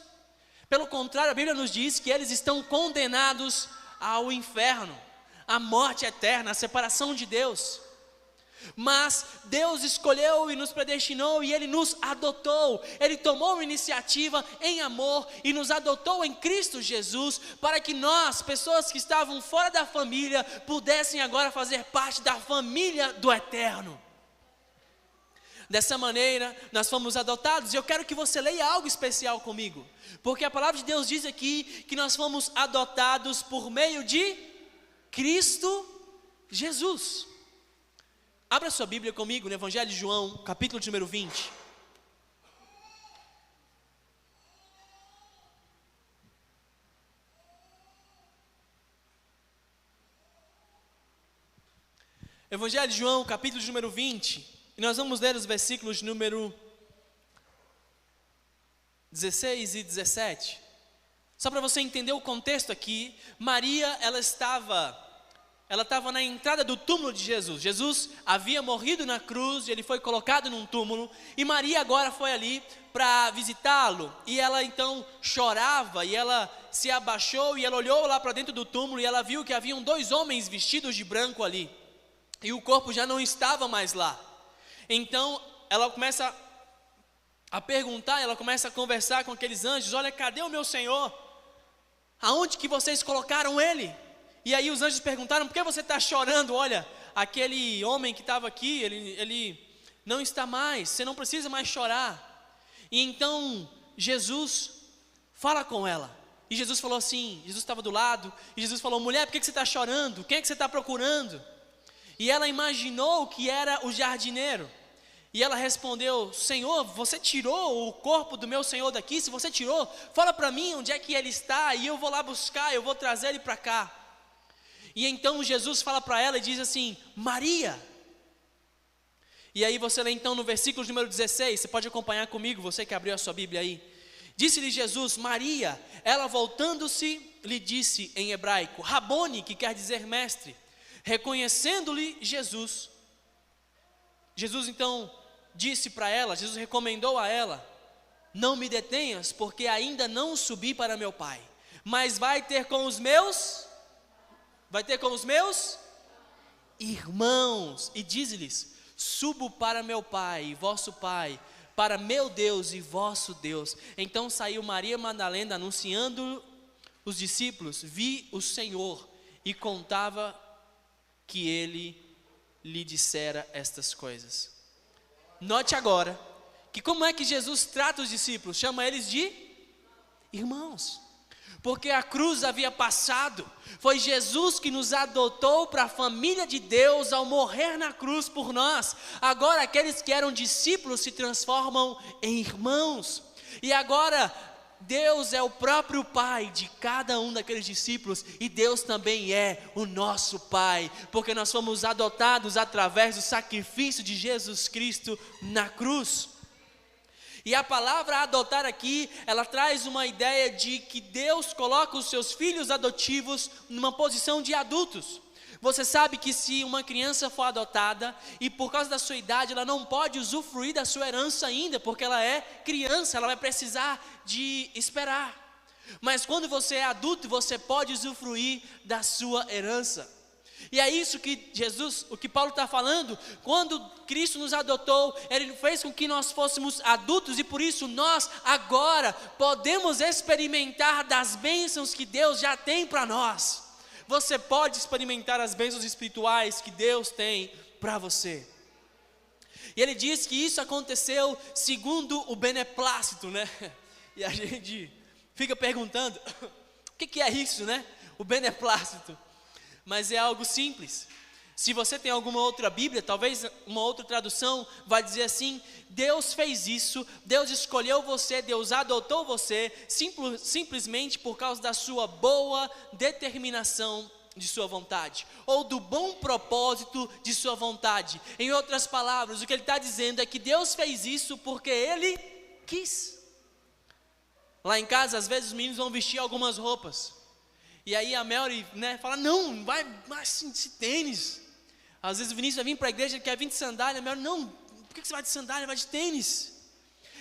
Pelo contrário, a Bíblia nos diz que eles estão condenados ao inferno, à morte eterna, à separação de Deus. Mas Deus escolheu e nos predestinou e Ele nos adotou. Ele tomou uma iniciativa em amor e nos adotou em Cristo Jesus, para que nós, pessoas que estavam fora da família, pudessem agora fazer parte da família do Eterno. Dessa maneira, nós fomos adotados. E eu quero que você leia algo especial comigo, porque a palavra de Deus diz aqui que nós fomos adotados por meio de Cristo Jesus. Abra sua Bíblia comigo no Evangelho de João, capítulo de número 20. Evangelho de João, capítulo de número 20. E nós vamos ler os versículos de número 16 e 17. Só para você entender o contexto aqui, Maria, ela estava na entrada do túmulo de Jesus. Jesus havia morrido na cruz e ele foi colocado num túmulo. E Maria agora foi ali para visitá-lo. E ela então chorava e ela se abaixou e ela olhou lá para dentro do túmulo e ela viu que haviam 2 homens vestidos de branco ali. E o corpo já não estava mais lá. Então ela começa a perguntar, ela começa a conversar com aqueles anjos: olha, cadê o meu Senhor? Aonde que vocês colocaram ele? E aí os anjos perguntaram: por que você está chorando? Olha, aquele homem que estava aqui, ele não está mais, você não precisa mais chorar. E então Jesus fala com ela. E Jesus falou assim, Jesus estava do lado, e Jesus falou: mulher, por que você está chorando? Quem é que você está procurando? E ela imaginou que era o jardineiro. E ela respondeu: Senhor, você tirou o corpo do meu Senhor daqui? Se você tirou, fala para mim onde é que ele está, e eu vou lá buscar, eu vou trazer ele para cá. E então Jesus fala para ela e diz assim: Maria. E aí você lê então no versículo número 16, você pode acompanhar comigo, você que abriu a sua Bíblia aí. Disse-lhe Jesus: Maria. Ela, voltando-se, lhe disse em hebraico, Rabone, que quer dizer mestre. Reconhecendo-lhe Jesus então disse para ela, Jesus recomendou a ela: não me detenhas, porque ainda não subi para meu Pai, mas vai ter com os meus irmãos, e diz-lhes: subo para meu Pai e vosso Pai, para meu Deus e vosso Deus. Então saiu Maria Madalena anunciando os discípulos: vi o Senhor, e contava que ele lhe dissera estas coisas. Note agora que como é que Jesus trata os discípulos? Chama eles de irmãos. porque a cruz havia passado. Foi Jesus que nos adotou para a família de Deus ao morrer na cruz por nós. Agora aqueles que eram discípulos se transformam em irmãos. E agora Deus é o próprio Pai de cada um daqueles discípulos, e Deus também é o nosso Pai, porque nós fomos adotados através do sacrifício de Jesus Cristo na cruz. E a palavra adotar aqui, ela traz uma ideia de que Deus coloca os seus filhos adotivos numa posição de adultos. Você sabe que se uma criança for adotada e por causa da sua idade ela não pode usufruir da sua herança ainda, porque ela é criança, ela vai precisar de esperar. Mas quando você é adulto, você pode usufruir da sua herança. E é isso que Jesus, o que Paulo está falando, quando Cristo nos adotou, Ele fez com que nós fôssemos adultos, e por isso nós agora podemos experimentar das bênçãos que Deus já tem para nós. Você pode experimentar as bênçãos espirituais que Deus tem para você. E ele diz que isso aconteceu segundo o beneplácito, né? E a gente fica perguntando, o que é isso, né? O beneplácito. Mas é algo simples. Se você tem alguma outra Bíblia, talvez uma outra tradução vai dizer assim: Deus fez isso, Deus escolheu você, Deus adotou você, simplesmente por causa da sua boa determinação de sua vontade, ou do bom propósito de sua vontade. Em outras palavras, o que ele está dizendo é que Deus fez isso porque Ele quis. Lá em casa, às vezes os meninos vão vestir algumas roupas, e aí a Mary, né, fala: não, vai de tênis. Às vezes o Vinícius vai vir para a igreja, ele quer vir de sandália, a Mary: não, por que você vai de sandália, vai de tênis?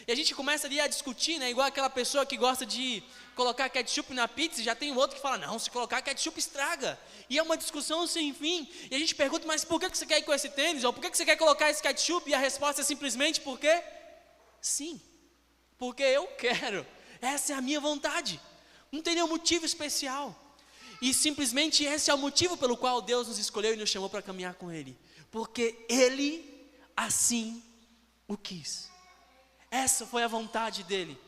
E a gente começa ali a discutir, né, igual aquela pessoa que gosta de colocar ketchup na pizza, e já tem outro que fala: não, se colocar ketchup estraga. E é uma discussão sem fim, e a gente pergunta: mas por que você quer ir com esse tênis? Ou por que você quer colocar esse ketchup? E a resposta é simplesmente porque sim, porque eu quero, essa é a minha vontade, não tem nenhum motivo especial. E simplesmente esse é o motivo pelo qual Deus nos escolheu e nos chamou para caminhar com Ele, porque Ele assim o quis. Essa foi a vontade dEle.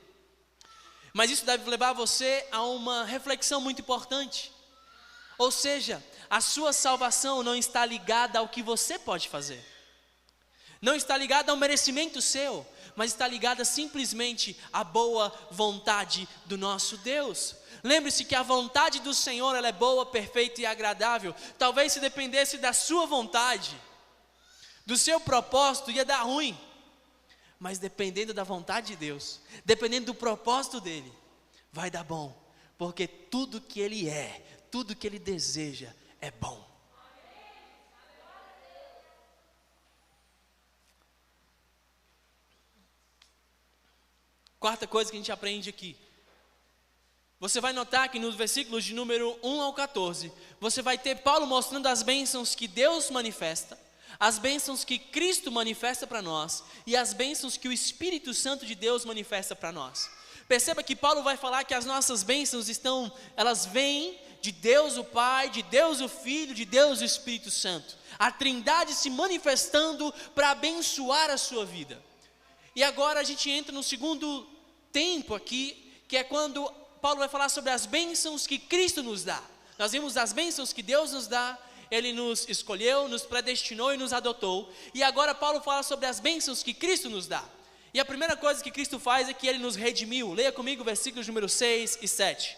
Mas isso deve levar você a uma reflexão muito importante. Ou seja, a sua salvação não está ligada ao que você pode fazer, não está ligada ao merecimento seu, mas está ligada simplesmente à boa vontade do nosso Deus. Lembre-se que a vontade do Senhor, ela é boa, perfeita e agradável. Talvez se dependesse da sua vontade, do seu propósito, ia dar ruim. Mas dependendo da vontade de Deus, dependendo do propósito dEle, vai dar bom. Porque tudo que Ele é, tudo que Ele deseja é bom. Quarta coisa que a gente aprende aqui. Você vai notar que nos versículos de número 1 ao 14, você vai ter Paulo mostrando as bênçãos que Deus manifesta, as bênçãos que Cristo manifesta para nós, e as bênçãos que o Espírito Santo de Deus manifesta para nós. Perceba que Paulo vai falar que as nossas bênçãos elas vêm de Deus o Pai, de Deus o Filho, de Deus o Espírito Santo. A Trindade se manifestando para abençoar a sua vida. E agora a gente entra no segundo tempo aqui, que é quando Paulo vai falar sobre as bênçãos que Cristo nos dá. Nós vimos as bênçãos que Deus nos dá, Ele nos escolheu, nos predestinou e nos adotou. E agora Paulo fala sobre as bênçãos que Cristo nos dá. E a primeira coisa que Cristo faz é que Ele nos redimiu. Leia comigo versículos número 6 e 7.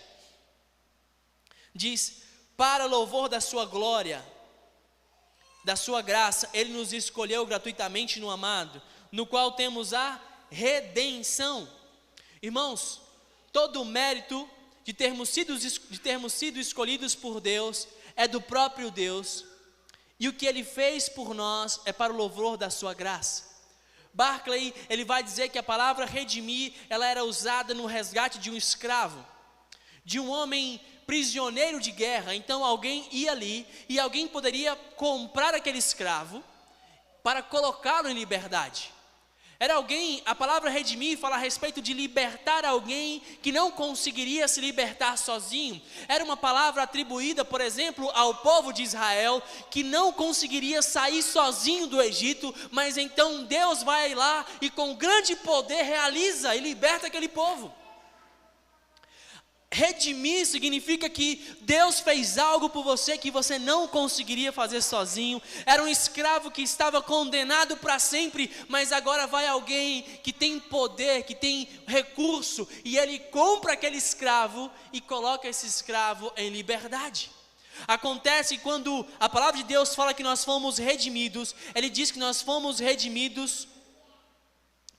Diz: para louvor da sua glória, da sua graça, Ele nos escolheu gratuitamente no amado, no qual temos a redenção. Irmãos, todo o mérito de termos sido escolhidos por Deus é do próprio Deus, e o que Ele fez por nós é para o louvor da sua graça. Barclay, ele vai dizer que a palavra redimir, ela era usada no resgate de um escravo, de um homem prisioneiro de guerra. Então alguém ia ali e alguém poderia comprar aquele escravo para colocá-lo em liberdade. Era alguém, a palavra redimir fala a respeito de libertar alguém que não conseguiria se libertar sozinho. Era uma palavra atribuída, por exemplo, ao povo de Israel, que não conseguiria sair sozinho do Egito, mas então Deus vai lá e com grande poder realiza e liberta aquele povo. Redimir significa que Deus fez algo por você que você não conseguiria fazer sozinho. Era um escravo que estava condenado para sempre, mas agora vai alguém que tem poder, que tem recurso, e ele compra aquele escravo e coloca esse escravo em liberdade. Acontece quando a palavra de Deus fala que nós fomos redimidos, ele diz que nós fomos redimidos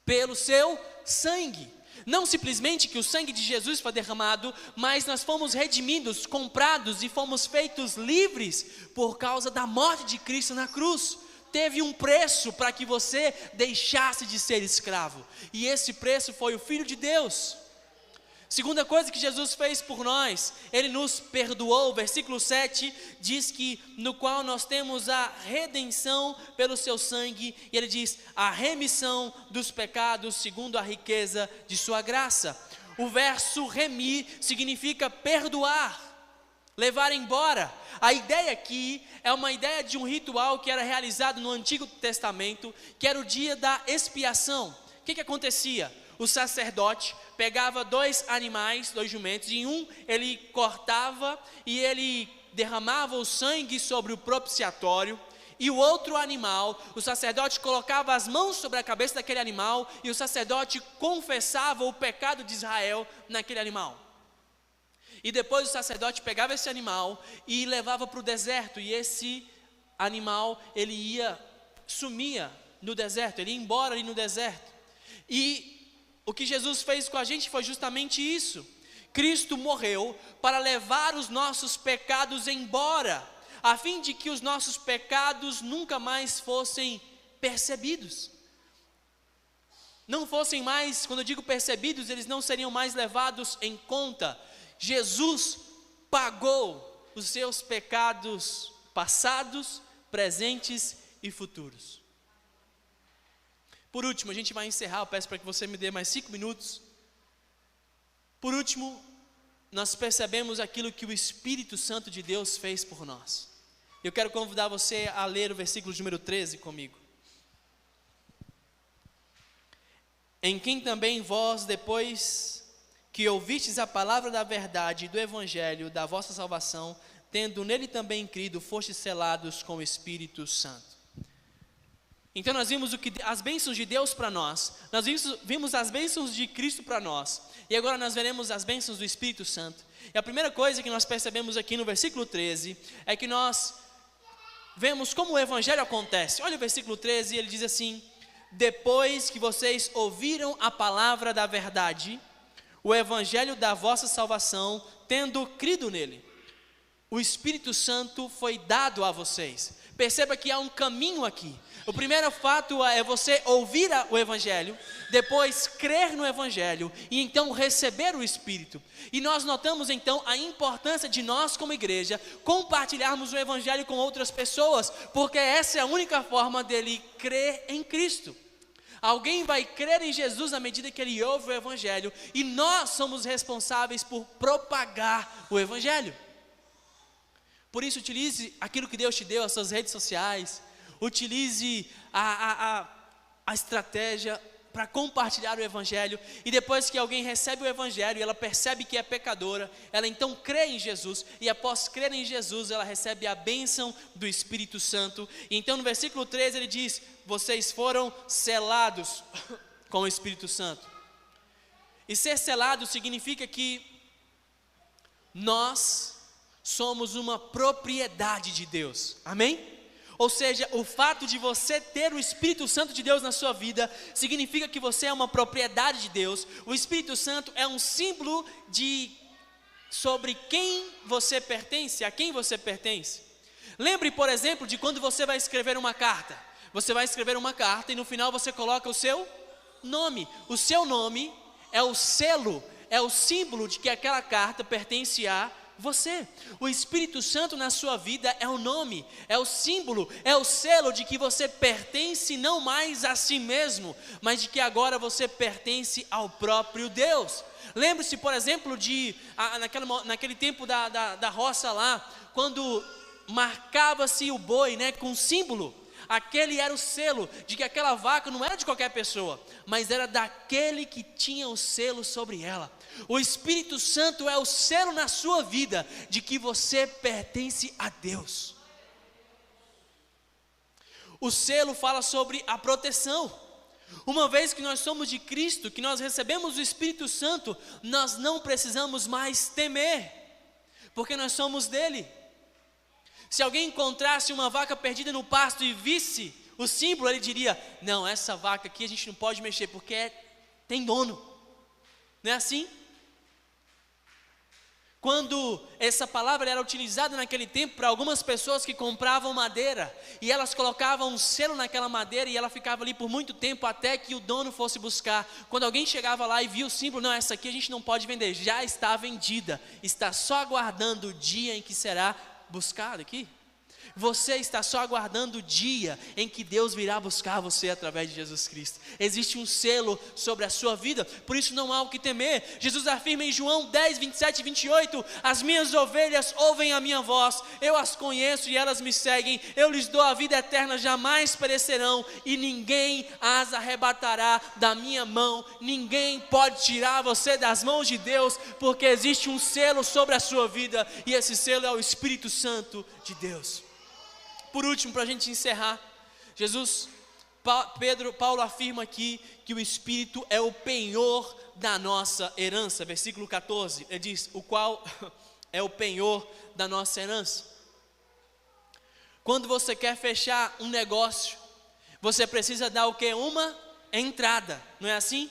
pelo seu sangue. Não simplesmente que o sangue de Jesus foi derramado, mas nós fomos redimidos, comprados e fomos feitos livres por causa da morte de Cristo na cruz. Teve um preço para que você deixasse de ser escravo, e esse preço foi o Filho de Deus. Segunda coisa que Jesus fez por nós, ele nos perdoou. Versículo 7 diz que no qual nós temos a redenção pelo seu sangue, e ele diz a remissão dos pecados segundo a riqueza de sua graça. O verso remir significa perdoar, levar embora. A ideia aqui é uma ideia de um ritual que era realizado no Antigo Testamento, que era o dia da expiação. O que acontecia? O sacerdote pegava 2 animais, 2 jumentos, e um ele cortava e ele derramava o sangue sobre o propiciatório, e o outro animal, o sacerdote colocava as mãos sobre a cabeça daquele animal, e o sacerdote confessava o pecado de Israel naquele animal. E depois o sacerdote pegava esse animal e levava para o deserto, e esse animal ele sumia no deserto, ele ia embora ali no deserto. E o que Jesus fez com a gente foi justamente isso. Cristo morreu para levar os nossos pecados embora, a fim de que os nossos pecados nunca mais fossem percebidos. Não fossem mais, quando eu digo percebidos, eles não seriam mais levados em conta. Jesus pagou os seus pecados passados, presentes e futuros. Por último, a gente vai encerrar, eu peço para que você me dê mais 5 minutos. Por último, nós percebemos aquilo que o Espírito Santo de Deus fez por nós. Eu quero convidar você a ler o versículo número 13 comigo. Em quem também vós, depois que ouvistes a palavra da verdade do Evangelho da vossa salvação, tendo nele também crido, fostes selados com o Espírito Santo. Então nós vimos as bênçãos de Deus para nós, nós vimos as bênçãos de Cristo para nós, e agora nós veremos as bênçãos do Espírito Santo. E a primeira coisa que nós percebemos aqui no versículo 13, é que nós vemos como o Evangelho acontece. Olha o versículo 13, ele diz assim: depois que vocês ouviram a palavra da verdade, o Evangelho da vossa salvação, tendo crido nele, o Espírito Santo foi dado a vocês. Perceba que há um caminho aqui. O primeiro fato é você ouvir o Evangelho, depois crer no Evangelho e então receber o Espírito. E nós notamos então a importância de nós como igreja compartilharmos o Evangelho com outras pessoas, porque essa é a única forma dele crer em Cristo. Alguém vai crer em Jesus à medida que ele ouve o Evangelho, e nós somos responsáveis por propagar o Evangelho. Por isso, utilize aquilo que Deus te deu, as suas redes sociais, utilize a estratégia para compartilhar o Evangelho, e depois que alguém recebe o Evangelho e ela percebe que é pecadora, ela então crê em Jesus, e após crer em Jesus, ela recebe a bênção do Espírito Santo. E então no versículo 13 ele diz: vocês foram selados com o Espírito Santo. E ser selado significa que nós somos uma propriedade de Deus, amém? Ou seja, o fato de você ter o Espírito Santo de Deus na sua vida, significa que você é uma propriedade de Deus. O Espírito Santo é um símbolo sobre quem você pertence, a quem você pertence. Lembre, por exemplo, de quando você vai escrever uma carta. Você vai escrever uma carta e no final você coloca o seu nome. O seu nome é o selo, é o símbolo de que aquela carta pertence a você. O Espírito Santo na sua vida é o nome, é o símbolo, é o selo de que você pertence não mais a si mesmo, mas de que agora você pertence ao próprio Deus. Lembre-se, por exemplo, naquele tempo da roça lá, quando marcava-se o boi, com símbolo. Aquele era o selo de que aquela vaca não era de qualquer pessoa, mas era daquele que tinha o selo sobre ela. O Espírito Santo é o selo na sua vida de que você pertence a Deus. O selo fala sobre a proteção. Uma vez que nós somos de Cristo, que nós recebemos o Espírito Santo, nós não precisamos mais temer, porque nós somos dele. Se alguém encontrasse uma vaca perdida no pasto e visse o símbolo, ele diria: não, essa vaca aqui a gente não pode mexer, porque tem dono. Não é assim? Quando essa palavra era utilizada naquele tempo para algumas pessoas que compravam madeira, e elas colocavam um selo naquela madeira, e ela ficava ali por muito tempo até que o dono fosse buscar. Quando alguém chegava lá e via o símbolo: não, essa aqui a gente não pode vender, já está vendida, está só aguardando o dia em que será buscado aqui. Você está só aguardando o dia em que Deus virá buscar você através de Jesus Cristo. Existe um selo sobre a sua vida, por isso não há o que temer. Jesus afirma em João 10, 27 e 28, as minhas ovelhas ouvem a minha voz, eu as conheço e elas me seguem, eu lhes dou a vida eterna, jamais perecerão e ninguém as arrebatará da minha mão. Ninguém pode tirar você das mãos de Deus, porque existe um selo sobre a sua vida, e esse selo é o Espírito Santo de Deus. Por último, para a gente encerrar, Paulo afirma aqui que o Espírito é o penhor da nossa herança. Versículo 14, ele diz: o qual é o penhor da nossa herança. Quando você quer fechar um negócio, você precisa dar o quê? Uma entrada, não é assim?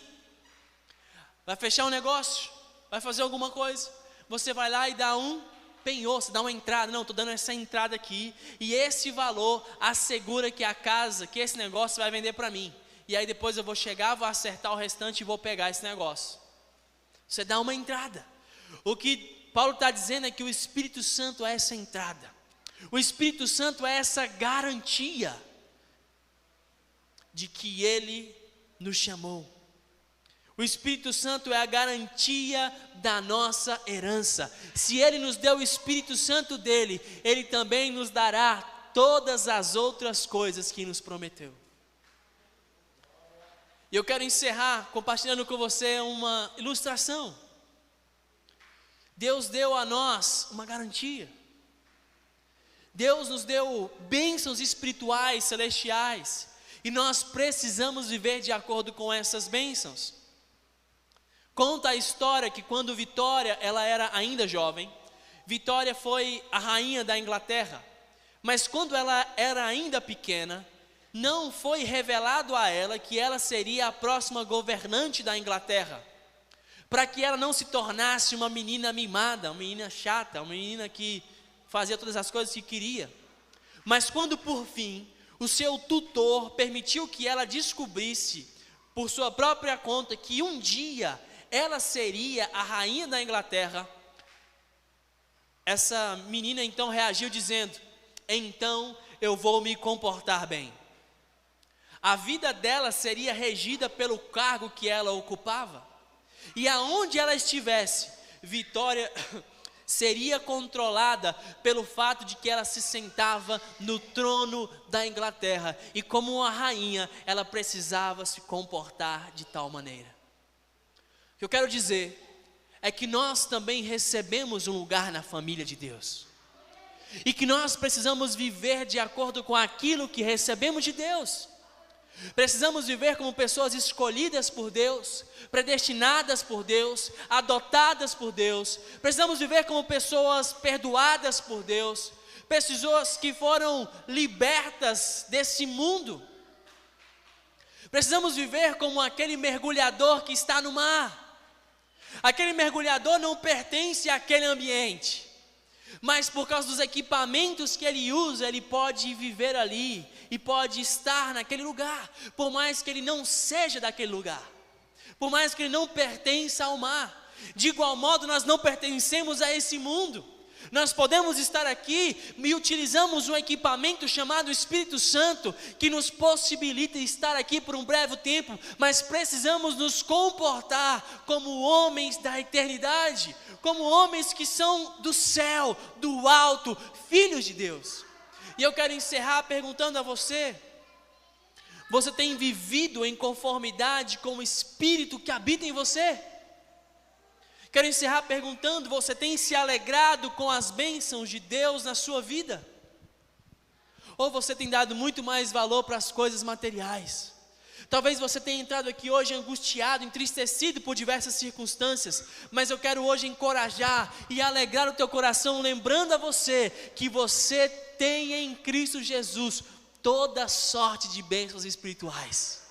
Vai fechar um negócio, vai fazer alguma coisa, você vai lá e dá um penhor, você dá uma entrada. Não, estou dando essa entrada aqui, e esse valor assegura que a casa, que esse negócio vai vender para mim, e aí depois eu vou chegar, vou acertar o restante e vou pegar esse negócio. Você dá uma entrada. O que Paulo está dizendo é que o Espírito Santo é essa entrada. O Espírito Santo é essa garantia de que Ele nos chamou. O Espírito Santo é a garantia da nossa herança. Se Ele nos deu o Espírito Santo dele, Ele também nos dará todas as outras coisas que nos prometeu. E eu quero encerrar compartilhando com você uma ilustração. Deus deu a nós uma garantia. Deus nos deu bênçãos espirituais, celestiais, e nós precisamos viver de acordo com essas bênçãos. Conta a história que quando Vitória, ela era ainda jovem, Vitória foi a rainha da Inglaterra, mas quando ela era ainda pequena, não foi revelado a ela que ela seria a próxima governante da Inglaterra, para que ela não se tornasse uma menina mimada, uma menina chata, uma menina que fazia todas as coisas que queria. Mas quando por fim, o seu tutor permitiu que ela descobrisse, por sua própria conta, que um dia ela seria a rainha da Inglaterra, essa menina então reagiu dizendo: então eu vou me comportar bem. A vida dela seria regida pelo cargo que ela ocupava, e aonde ela estivesse, Vitória seria controlada pelo fato de que ela se sentava no trono da Inglaterra, e como uma rainha, ela precisava se comportar de tal maneira. O que eu quero dizer é que nós também recebemos um lugar na família de Deus, e que nós precisamos viver de acordo com aquilo que recebemos de Deus. Precisamos viver como pessoas escolhidas por Deus, predestinadas por Deus, adotadas por Deus. Precisamos viver como pessoas perdoadas por Deus, pessoas que foram libertas desse mundo. Precisamos viver como aquele mergulhador que está no mar. Aquele mergulhador não pertence àquele ambiente, mas por causa dos equipamentos que ele usa, ele pode viver ali e pode estar naquele lugar, por mais que ele não seja daquele lugar, por mais que ele não pertença ao mar. De igual modo, nós não pertencemos a esse mundo. Nós podemos estar aqui e utilizamos um equipamento chamado Espírito Santo, que nos possibilita estar aqui por um breve tempo, mas precisamos nos comportar como homens da eternidade, como homens que são do céu, do alto, filhos de Deus. E eu quero encerrar perguntando a você: Você tem vivido em conformidade com o Espírito que habita em você? Quero encerrar perguntando: você tem se alegrado com as bênçãos de Deus na sua vida? Ou você tem dado muito mais valor para as coisas materiais? Talvez você tenha entrado aqui hoje angustiado, entristecido por diversas circunstâncias, mas eu quero hoje encorajar e alegrar o teu coração, lembrando a você que você tem em Cristo Jesus toda sorte de bênçãos espirituais.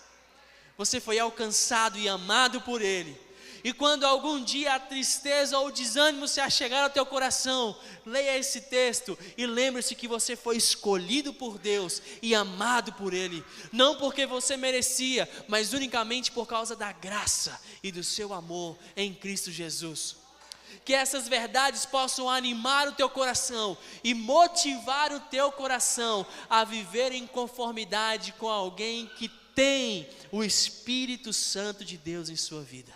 Você foi alcançado e amado por Ele. E quando algum dia a tristeza ou o desânimo se achegar ao teu coração, leia esse texto e lembre-se que você foi escolhido por Deus e amado por Ele, não porque você merecia, mas unicamente por causa da graça e do seu amor em Cristo Jesus. Que essas verdades possam animar o teu coração e motivar o teu coração a viver em conformidade com alguém que tem o Espírito Santo de Deus em sua vida.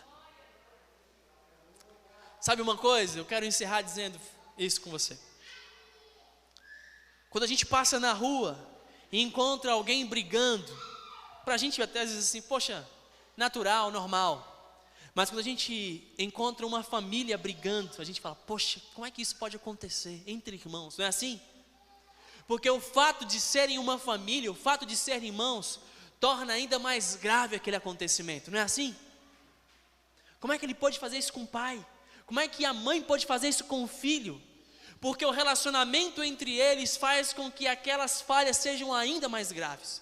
Sabe uma coisa? Eu quero encerrar dizendo isso com você. Quando a gente passa na rua e encontra alguém brigando, para a gente até diz assim, poxa, natural, normal. Mas quando a gente encontra uma família brigando, a gente fala, poxa, como é que isso pode acontecer entre irmãos? Não é assim? Porque o fato de serem uma família, o fato de serem irmãos, torna ainda mais grave aquele acontecimento, não é assim? Como é que ele pode fazer isso com o pai? Como é que a mãe pode fazer isso com o filho? Porque o relacionamento entre eles faz com que aquelas falhas sejam ainda mais graves.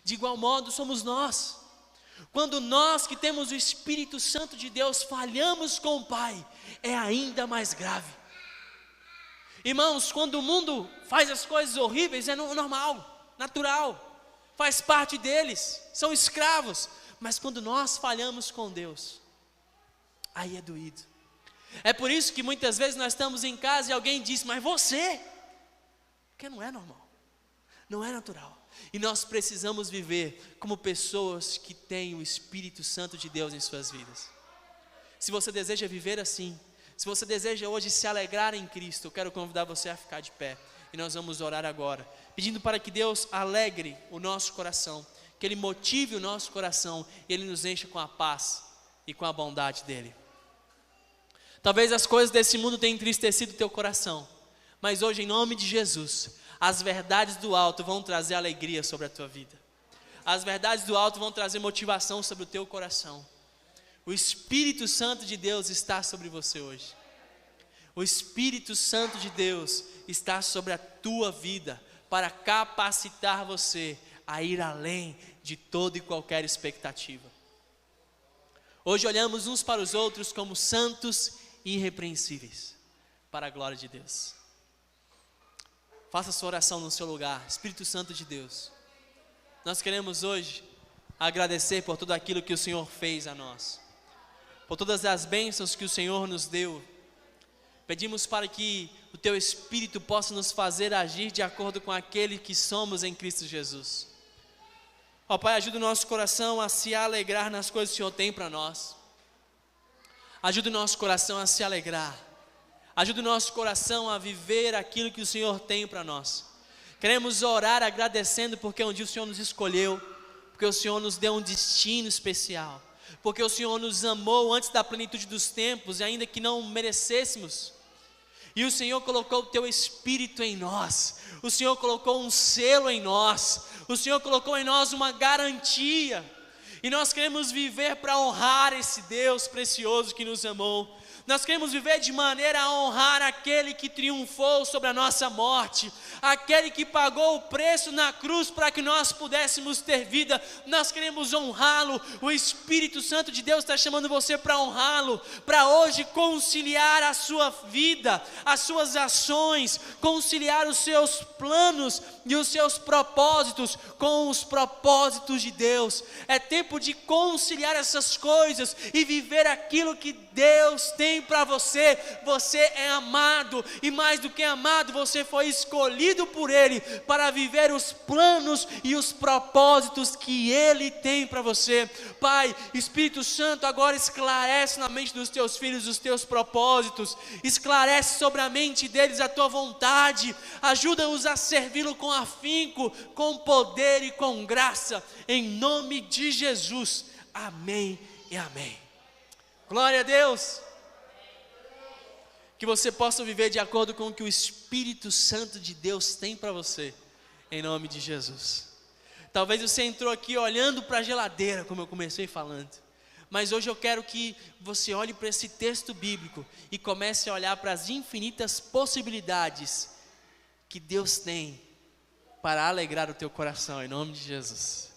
De igual modo somos nós. Quando nós que temos o Espírito Santo de Deus falhamos com o Pai, é ainda mais grave. Irmãos, quando o mundo faz as coisas horríveis, é normal, natural, faz parte deles, são escravos. Mas quando nós falhamos com Deus, aí é doído. É por isso que muitas vezes nós estamos em casa e alguém diz, mas você, porque não é normal, não é natural. E nós precisamos viver como pessoas que têm o Espírito Santo de Deus em suas vidas. Se você deseja viver assim, se você deseja hoje se alegrar em Cristo, eu quero convidar você a ficar de pé. E nós vamos orar agora, pedindo para que Deus alegre o nosso coração, que Ele motive o nosso coração e Ele nos encha com a paz e com a bondade dEle. Talvez as coisas desse mundo tenham entristecido o teu coração, mas hoje, em nome de Jesus, as verdades do alto vão trazer alegria sobre a tua vida. As verdades do alto vão trazer motivação sobre o teu coração. O Espírito Santo de Deus está sobre você hoje. O Espírito Santo de Deus está sobre a tua vida para capacitar você a ir além de toda e qualquer expectativa. Hoje olhamos uns para os outros como santos e irrepreensíveis, para a glória de Deus. Faça sua oração no seu lugar. Espírito Santo de Deus, nós queremos hoje agradecer por tudo aquilo que o Senhor fez a nós, por todas as bênçãos que o Senhor nos deu. Pedimos para que o Teu Espírito possa nos fazer agir de acordo com aquele que somos em Cristo Jesus. Ó Pai, ajuda o nosso coração a se alegrar nas coisas que o Senhor tem para nós. Ajuda o nosso coração a se alegrar. Ajuda o nosso coração a viver aquilo que o Senhor tem para nós. Queremos orar agradecendo porque um dia o Senhor nos escolheu, porque o Senhor nos deu um destino especial, porque o Senhor nos amou antes da plenitude dos tempos, e ainda que não merecêssemos. E o Senhor colocou o Teu Espírito em nós, o Senhor colocou um selo em nós, o Senhor colocou em nós uma garantia. E nós queremos viver para honrar esse Deus precioso que nos amou. Nós queremos viver de maneira a honrar aquele que triunfou sobre a nossa morte, aquele que pagou o preço na cruz para que nós pudéssemos ter vida. Nós queremos honrá-lo. O Espírito Santo de Deus está chamando você para honrá-lo, para hoje conciliar a sua vida, as suas ações, conciliar os seus planos e os seus propósitos com os propósitos de Deus. É tempo tempo de conciliar essas coisas e viver aquilo que Deus tem para você. Você é amado, e mais do que amado, você foi escolhido por Ele para viver os planos e os propósitos que Ele tem para você. Pai, Espírito Santo, agora esclarece na mente dos teus filhos os teus propósitos, esclarece sobre a mente deles a tua vontade, ajuda-os a servi-lo com afinco, com poder e com graça, em nome de Jesus, amém e amém. Glória a Deus. Que você possa viver de acordo com o que o Espírito Santo de Deus tem para você, em nome de Jesus. Talvez você entrou aqui olhando para a geladeira, como eu comecei falando, mas hoje eu quero que você olhe para esse texto bíblico e comece a olhar para as infinitas possibilidades que Deus tem para alegrar o teu coração, em nome de Jesus.